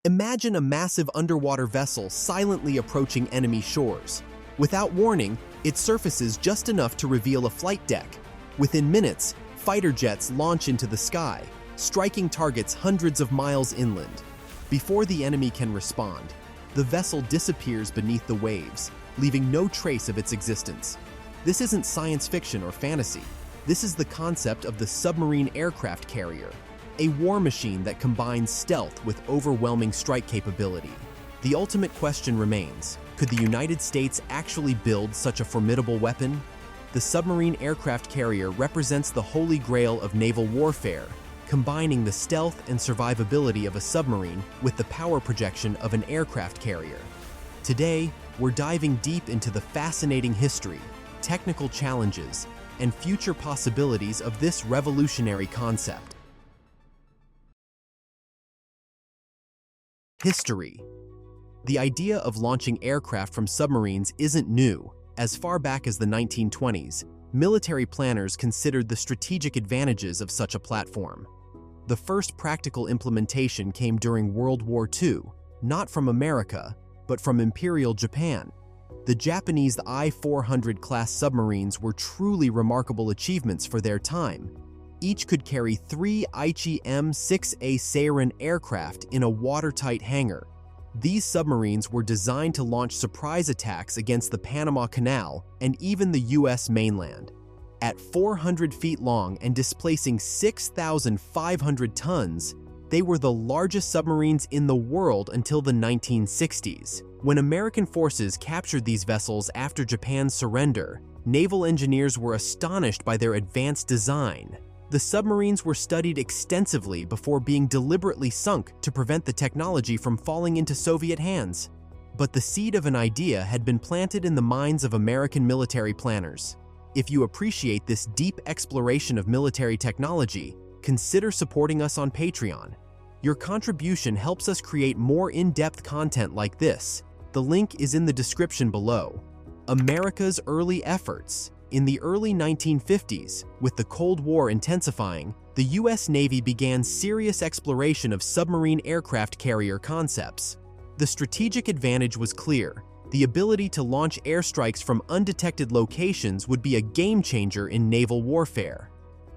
Imagine a massive underwater vessel silently approaching enemy shores. Without warning, it surfaces just enough to reveal a flight deck. Within minutes, fighter jets launch into the sky, striking targets hundreds of miles inland. Before the enemy can respond, the vessel disappears beneath the waves, leaving no trace of its existence. This isn't science fiction or fantasy. This is the concept of the submarine aircraft carrier, a war machine that combines stealth with overwhelming strike capability. The ultimate question remains, could the United States actually build such a formidable weapon? The submarine aircraft carrier represents the holy grail of naval warfare, combining the stealth and survivability of a submarine with the power projection of an aircraft carrier. Today, we're diving deep into the fascinating history, technical challenges, and future possibilities of this revolutionary concept. History. The idea of launching aircraft from submarines isn't new. As far back as the 1920s, military planners considered the strategic advantages of such a platform. The first practical implementation came during World War II, not from America, but from Imperial Japan. The Japanese I-400 class submarines were truly remarkable achievements for their time. Each could carry 3 Aichi M6A Seirin aircraft in a watertight hangar. These submarines were designed to launch surprise attacks against the Panama Canal and even the US mainland. At 400 feet long and displacing 6,500 tons, they were the largest submarines in the world until the 1960s. When American forces captured these vessels after Japan's surrender, naval engineers were astonished by their advanced design. The submarines were studied extensively before being deliberately sunk to prevent the technology from falling into Soviet hands. But the seed of an idea had been planted in the minds of American military planners. If you appreciate this deep exploration of military technology, consider supporting us on Patreon. Your contribution helps us create more in-depth content like this. The link is in the description below. America's early efforts. In the early 1950s, with the Cold War intensifying, the US Navy began serious exploration of submarine aircraft carrier concepts. The strategic advantage was clear. The ability to launch airstrikes from undetected locations would be a game-changer in naval warfare.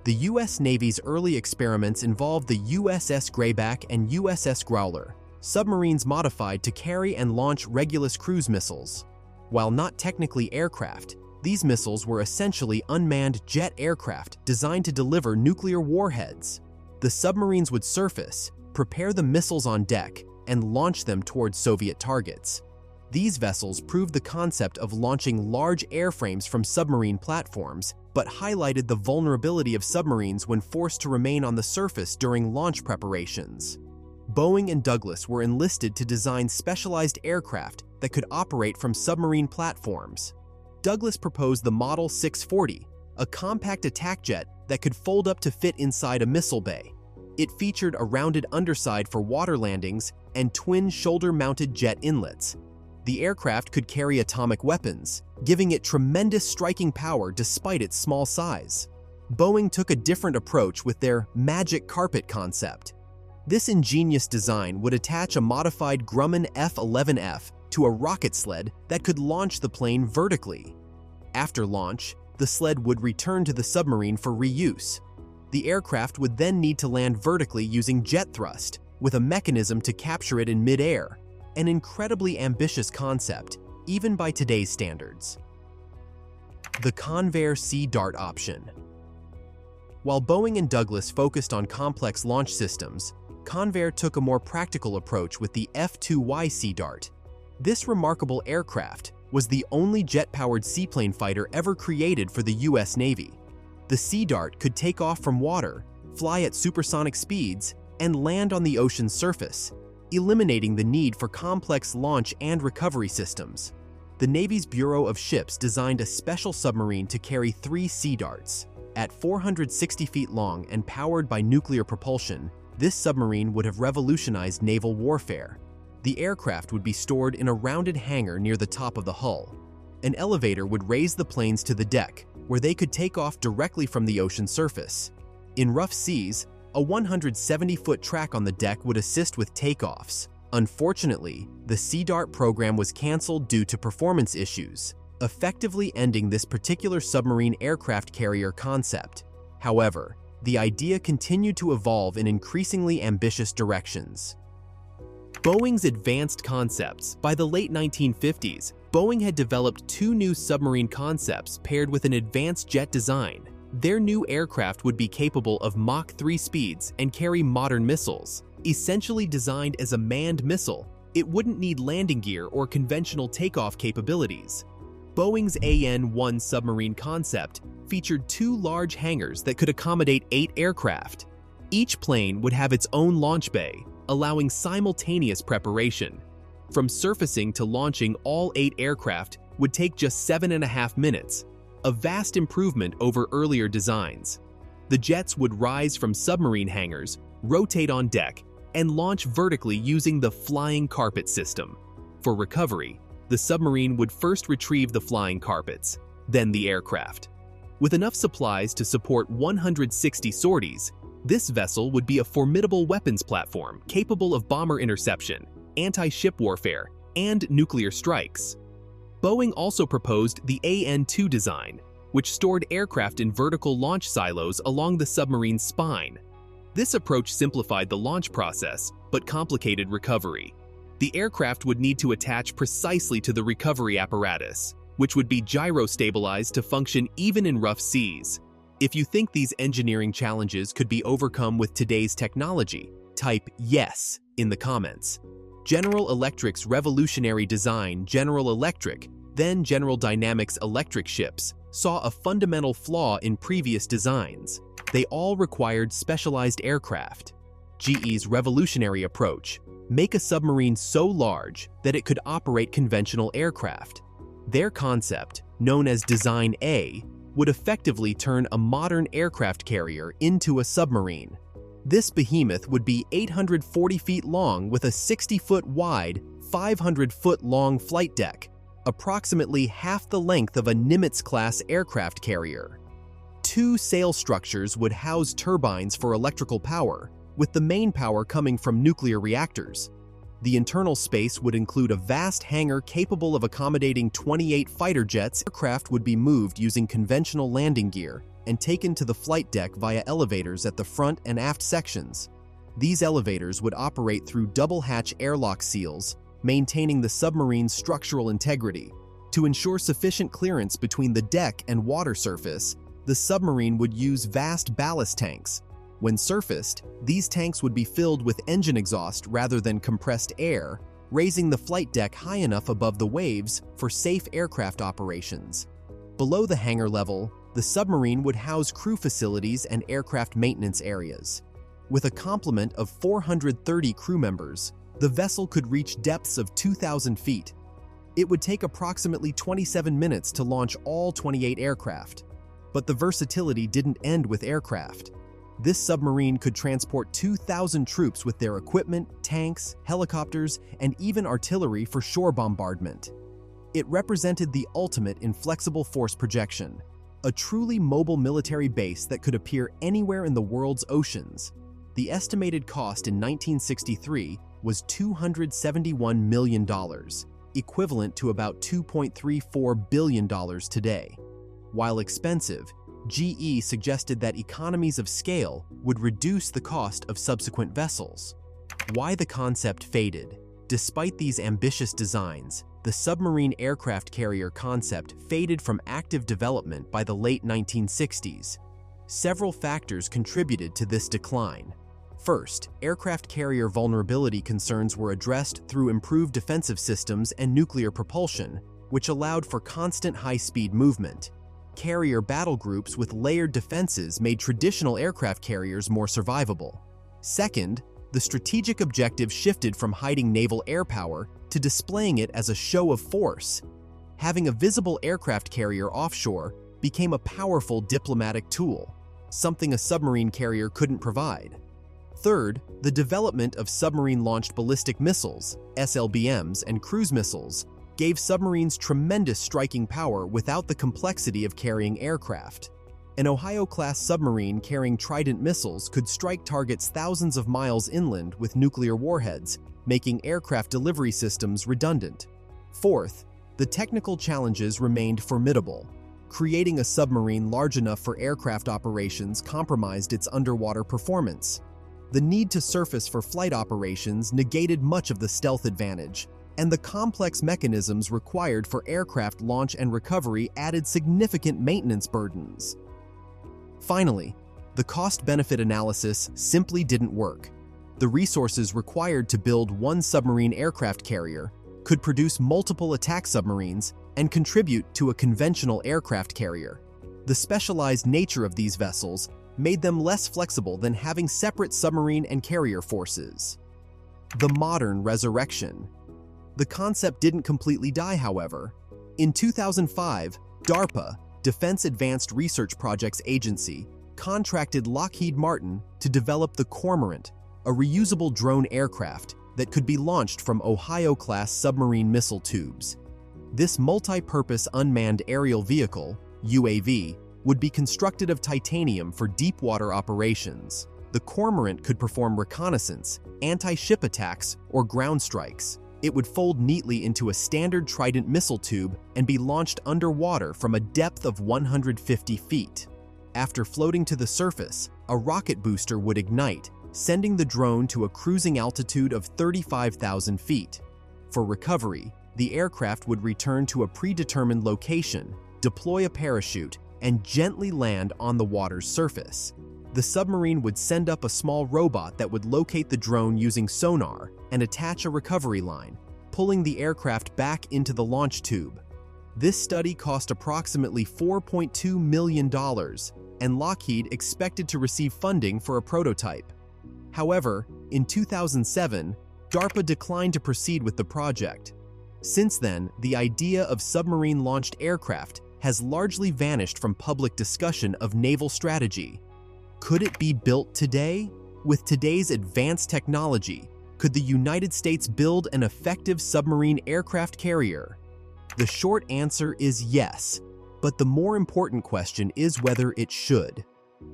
The US Navy's early experiments involved the USS Grayback and USS Growler, submarines modified to carry and launch Regulus cruise missiles. While not technically aircraft, these missiles were essentially unmanned jet aircraft designed to deliver nuclear warheads. The submarines would surface, prepare the missiles on deck, and launch them towards Soviet targets. These vessels proved the concept of launching large airframes from submarine platforms, but highlighted the vulnerability of submarines when forced to remain on the surface during launch preparations. Boeing and Douglas were enlisted to design specialized aircraft that could operate from submarine platforms. Douglas proposed the Model 640, a compact attack jet that could fold up to fit inside a missile bay. It featured a rounded underside for water landings and twin shoulder-mounted jet inlets. The aircraft could carry atomic weapons, giving it tremendous striking power despite its small size. Boeing took a different approach with their magic carpet concept. This ingenious design would attach a modified Grumman F-11F to a rocket sled that could launch the plane vertically. After launch, the sled would return to the submarine for reuse. The aircraft would then need to land vertically using jet thrust, with a mechanism to capture it in mid-air. An incredibly ambitious concept, even by today's standards. The Convair Sea Dart option. While Boeing and Douglas focused on complex launch systems, Convair took a more practical approach with the F-2Y Sea Dart. This remarkable aircraft was the only jet-powered seaplane fighter ever created for the US Navy. The Sea Dart could take off from water, fly at supersonic speeds, and land on the ocean's surface, eliminating the need for complex launch and recovery systems. The Navy's Bureau of Ships designed a special submarine to carry 3 Sea Darts. At 460 feet long and powered by nuclear propulsion, this submarine would have revolutionized naval warfare. The aircraft would be stored in a rounded hangar near the top of the hull. An elevator would raise the planes to the deck, where they could take off directly from the ocean surface. In rough seas, a 170-foot track on the deck would assist with takeoffs, Unfortunately, the Sea Dart program was canceled due to performance issues, effectively ending this particular submarine aircraft carrier concept. However, the idea continued to evolve in increasingly ambitious directions. Boeing's advanced concepts. By the late 1950s, Boeing had developed two new submarine concepts paired with an advanced jet design. Their new aircraft would be capable of Mach 3 speeds and carry modern missiles. Essentially designed as a manned missile, it wouldn't need landing gear or conventional takeoff capabilities. Boeing's AN-1 submarine concept featured two large hangars that could accommodate 8 aircraft. Each plane would have its own launch bay, allowing simultaneous preparation. From surfacing to launching all 8 aircraft would take just 7.5 minutes, a vast improvement over earlier designs. The jets would rise from submarine hangars, rotate on deck, and launch vertically using the flying carpet system. For recovery, the submarine would first retrieve the flying carpets, then the aircraft. With enough supplies to support 160 sorties, this vessel would be a formidable weapons platform capable of bomber interception, anti-ship warfare, and nuclear strikes. Boeing also proposed the AN-2 design, which stored aircraft in vertical launch silos along the submarine's spine. This approach simplified the launch process, but complicated recovery. The aircraft would need to attach precisely to the recovery apparatus, which would be gyro-stabilized to function even in rough seas. If you think these engineering challenges could be overcome with today's technology, type yes in the comments. General Electric's revolutionary design, General Electric, then General Dynamics electric ships, saw a fundamental flaw in previous designs. They all required specialized aircraft. GE's revolutionary approach: make a submarine so large that it could operate conventional aircraft. Their concept, known as Design A, would effectively turn a modern aircraft carrier into a submarine. This behemoth would be 840 feet long with a 60-foot wide, 500-foot long flight deck, approximately half the length of a Nimitz-class aircraft carrier. 2 sail structures would house turbines for electrical power, with the main power coming from nuclear reactors. The internal space would include a vast hangar capable of accommodating 28 fighter jets. Aircraft would be moved using conventional landing gear and taken to the flight deck via elevators at the front and aft sections. These elevators would operate through double-hatch airlock seals, maintaining the submarine's structural integrity. To ensure sufficient clearance between the deck and water surface, the submarine would use vast ballast tanks. When surfaced, these tanks would be filled with engine exhaust rather than compressed air, raising the flight deck high enough above the waves for safe aircraft operations. Below the hangar level, the submarine would house crew facilities and aircraft maintenance areas. With a complement of 430 crew members, the vessel could reach depths of 2,000 feet. It would take approximately 27 minutes to launch all 28 aircraft. But the versatility didn't end with aircraft. This submarine could transport 2,000 troops with their equipment, tanks, helicopters, and even artillery for shore bombardment. It represented the ultimate in flexible force projection, a truly mobile military base that could appear anywhere in the world's oceans. The estimated cost in 1963 was $271 million, equivalent to about $2.34 billion today. While expensive, GE suggested that economies of scale would reduce the cost of subsequent vessels. Why the concept faded? Despite these ambitious designs, the submarine aircraft carrier concept faded from active development by the late 1960s. Several factors contributed to this decline. First, aircraft carrier vulnerability concerns were addressed through improved defensive systems and nuclear propulsion, which allowed for constant high-speed movement. Carrier battle groups with layered defenses made traditional aircraft carriers more survivable. Second, the strategic objective shifted from hiding naval air power to displaying it as a show of force. Having a visible aircraft carrier offshore became a powerful diplomatic tool, something a submarine carrier couldn't provide. Third, the development of submarine-launched ballistic missiles, SLBMs, and cruise missiles gave submarines tremendous striking power without the complexity of carrying aircraft. An Ohio-class submarine carrying Trident missiles could strike targets thousands of miles inland with nuclear warheads, making aircraft delivery systems redundant. Fourth, the technical challenges remained formidable. Creating a submarine large enough for aircraft operations compromised its underwater performance. The need to surface for flight operations negated much of the stealth advantage, and the complex mechanisms required for aircraft launch and recovery added significant maintenance burdens. Finally, the cost-benefit analysis simply didn't work. The resources required to build one submarine aircraft carrier could produce multiple attack submarines and contribute to a conventional aircraft carrier. The specialized nature of these vessels made them less flexible than having separate submarine and carrier forces. The modern resurrection. The concept didn't completely die, however. In 2005, DARPA, Defense Advanced Research Projects Agency, contracted Lockheed Martin to develop the Cormorant, a reusable drone aircraft that could be launched from Ohio-class submarine missile tubes. This multi-purpose unmanned aerial vehicle, UAV, would be constructed of titanium for deep-water operations. The Cormorant could perform reconnaissance, anti-ship attacks, or ground strikes. It would fold neatly into a standard Trident missile tube and be launched underwater from a depth of 150 feet. After floating to the surface, a rocket booster would ignite, sending the drone to a cruising altitude of 35,000 feet. For recovery, the aircraft would return to a predetermined location, deploy a parachute, and gently land on the water's surface. The submarine would send up a small robot that would locate the drone using sonar and attach a recovery line, pulling the aircraft back into the launch tube. This study cost approximately $4.2 million, and Lockheed expected to receive funding for a prototype. However, in 2007, DARPA declined to proceed with the project. Since then, the idea of submarine-launched aircraft has largely vanished from public discussion of naval strategy. Could it be built today? With today's advanced technology, could the United States build an effective submarine aircraft carrier? The short answer is yes, but the more important question is whether it should.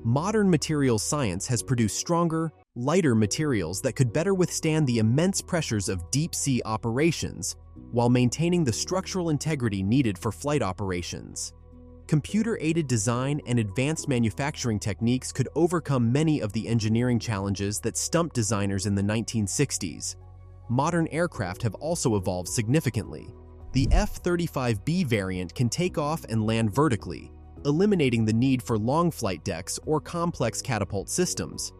Modern materials science has produced stronger, lighter materials that could better withstand the immense pressures of deep-sea operations while maintaining the structural integrity needed for flight operations. Computer-aided design and advanced manufacturing techniques could overcome many of the engineering challenges that stumped designers in the 1960s. Modern aircraft have also evolved significantly. The F-35B variant can take off and land vertically, eliminating the need for long flight decks or complex catapult systems.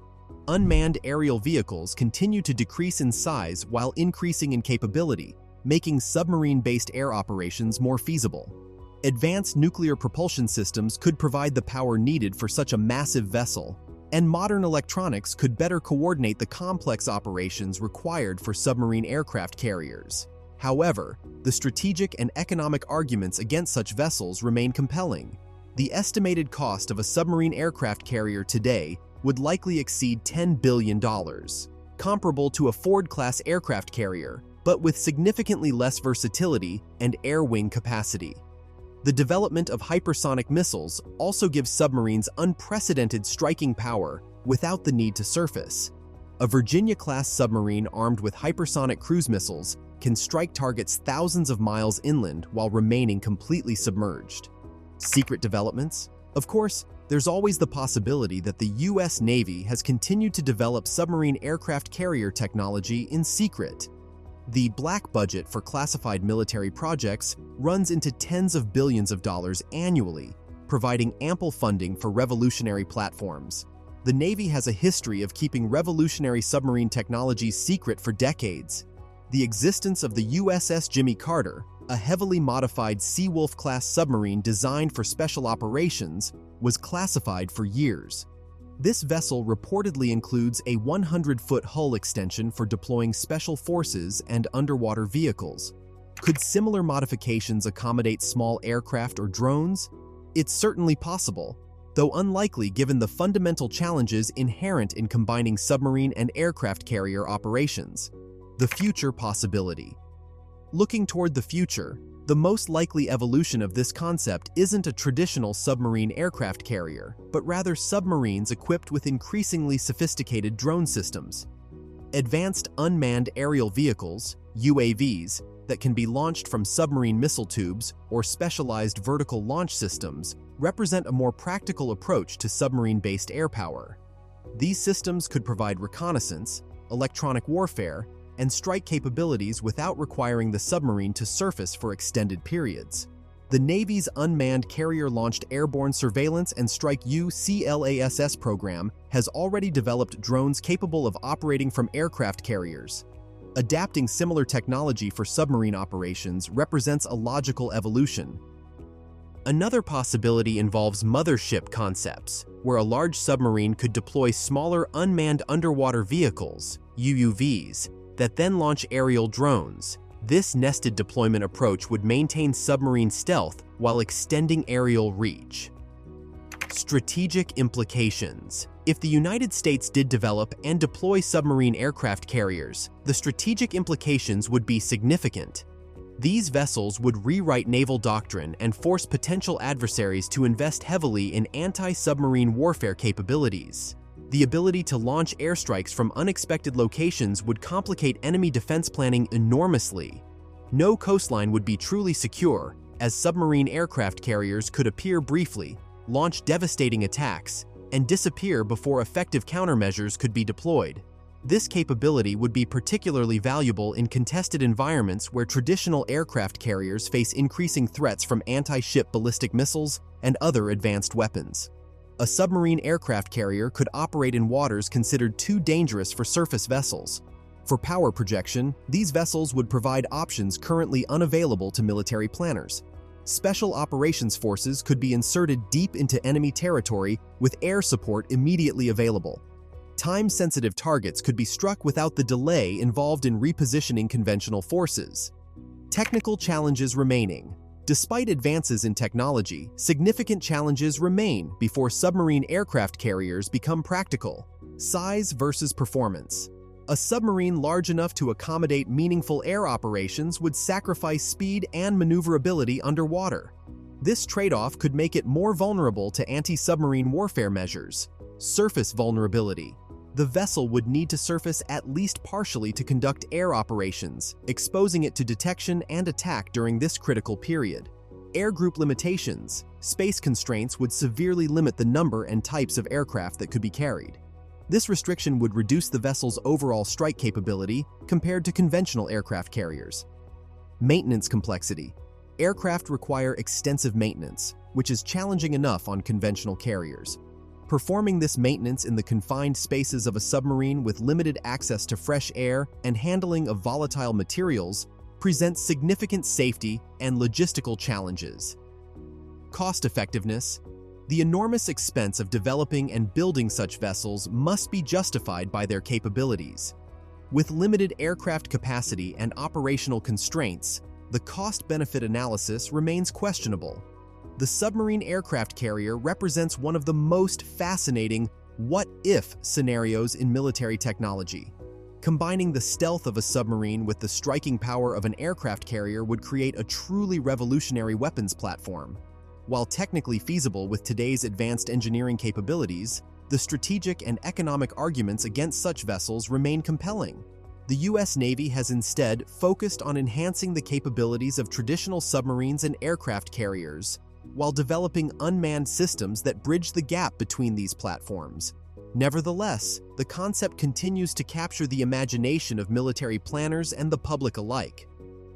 Unmanned aerial vehicles continue to decrease in size while increasing in capability, making submarine-based air operations more feasible. Advanced nuclear propulsion systems could provide the power needed for such a massive vessel, and modern electronics could better coordinate the complex operations required for submarine aircraft carriers. However, the strategic and economic arguments against such vessels remain compelling. The estimated cost of a submarine aircraft carrier today would likely exceed $10 billion, comparable to a Ford-class aircraft carrier, but with significantly less versatility and air wing capacity. The development of hypersonic missiles also gives submarines unprecedented striking power without the need to surface. A Virginia-class submarine armed with hypersonic cruise missiles can strike targets thousands of miles inland while remaining completely submerged. Secret developments? Of course, there's always the possibility that the U.S. Navy has continued to develop submarine aircraft carrier technology in secret. The black budget for classified military projects runs into tens of billions of dollars annually, providing ample funding for revolutionary platforms. The Navy has a history of keeping revolutionary submarine technologies secret for decades. The existence of the USS Jimmy Carter, a heavily modified Seawolf-class submarine designed for special operations, was classified for years. This vessel reportedly includes a 100-foot hull extension for deploying special forces and underwater vehicles. Could similar modifications accommodate small aircraft or drones? It's certainly possible, though unlikely given the fundamental challenges inherent in combining submarine and aircraft carrier operations. The future possibility. Looking toward the future, the most likely evolution of this concept isn't a traditional submarine aircraft carrier, but rather submarines equipped with increasingly sophisticated drone systems. Advanced Unmanned Aerial Vehicles, UAVs, that can be launched from submarine missile tubes or specialized vertical launch systems represent a more practical approach to submarine-based air power. These systems could provide reconnaissance, electronic warfare, and strike capabilities without requiring the submarine to surface for extended periods. The Navy's Unmanned Carrier-Launched Airborne Surveillance and Strike UCLASS program has already developed drones capable of operating from aircraft carriers. Adapting similar technology for submarine operations represents a logical evolution. Another possibility involves mothership concepts, where a large submarine could deploy smaller unmanned underwater vehicles, UUVs, that then launch aerial drones. This nested deployment approach would maintain submarine stealth while extending aerial reach. Strategic implications. If the United States did develop and deploy submarine aircraft carriers, the strategic implications would be significant. These vessels would rewrite naval doctrine and force potential adversaries to invest heavily in anti-submarine warfare capabilities. The ability to launch airstrikes from unexpected locations would complicate enemy defense planning enormously. No coastline would be truly secure, as submarine aircraft carriers could appear briefly, launch devastating attacks, and disappear before effective countermeasures could be deployed. This capability would be particularly valuable in contested environments where traditional aircraft carriers face increasing threats from anti-ship ballistic missiles and other advanced weapons. A submarine aircraft carrier could operate in waters considered too dangerous for surface vessels. For power projection, these vessels would provide options currently unavailable to military planners. Special operations forces could be inserted deep into enemy territory with air support immediately available. Time-sensitive targets could be struck without the delay involved in repositioning conventional forces. Technical challenges remaining. Despite advances in technology, significant challenges remain before submarine aircraft carriers become practical. Size versus performance. A submarine large enough to accommodate meaningful air operations would sacrifice speed and maneuverability underwater. This trade-off could make it more vulnerable to anti-submarine warfare measures. Surface vulnerability. The vessel would need to surface at least partially to conduct air operations, exposing it to detection and attack during this critical period. Air group limitations. Space constraints would severely limit the number and types of aircraft that could be carried. This restriction would reduce the vessel's overall strike capability compared to conventional aircraft carriers. Maintenance complexity. Aircraft require extensive maintenance, which is challenging enough on conventional carriers. Performing this maintenance in the confined spaces of a submarine with limited access to fresh air and handling of volatile materials presents significant safety and logistical challenges. Cost effectiveness. The enormous expense of developing and building such vessels must be justified by their capabilities. With limited aircraft capacity and operational constraints, the cost-benefit analysis remains questionable. The submarine aircraft carrier represents one of the most fascinating what-if scenarios in military technology. Combining the stealth of a submarine with the striking power of an aircraft carrier would create a truly revolutionary weapons platform. While technically feasible with today's advanced engineering capabilities, the strategic and economic arguments against such vessels remain compelling. The U.S. Navy has instead focused on enhancing the capabilities of traditional submarines and aircraft carriers, while developing unmanned systems that bridge the gap between these platforms. Nevertheless, the concept continues to capture the imagination of military planners and the public alike.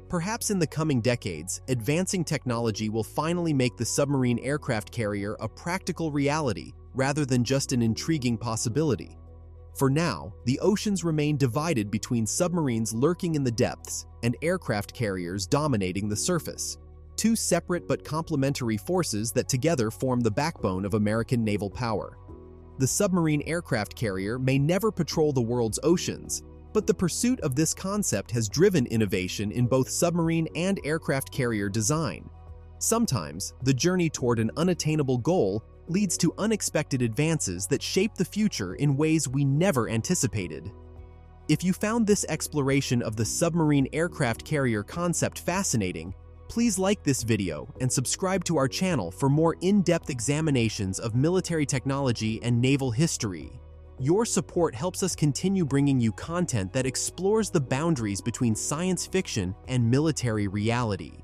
Perhaps in the coming decades, advancing technology will finally make the submarine aircraft carrier a practical reality rather than just an intriguing possibility. For now, the oceans remain divided between submarines lurking in the depths and aircraft carriers dominating the surface. Two separate but complementary forces that together form the backbone of American naval power. The submarine aircraft carrier may never patrol the world's oceans, but the pursuit of this concept has driven innovation in both submarine and aircraft carrier design. Sometimes, the journey toward an unattainable goal leads to unexpected advances that shape the future in ways we never anticipated. If you found this exploration of the submarine aircraft carrier concept fascinating, please like this video and subscribe to our channel for more in-depth examinations of military technology and naval history. Your support helps us continue bringing you content that explores the boundaries between science fiction and military reality.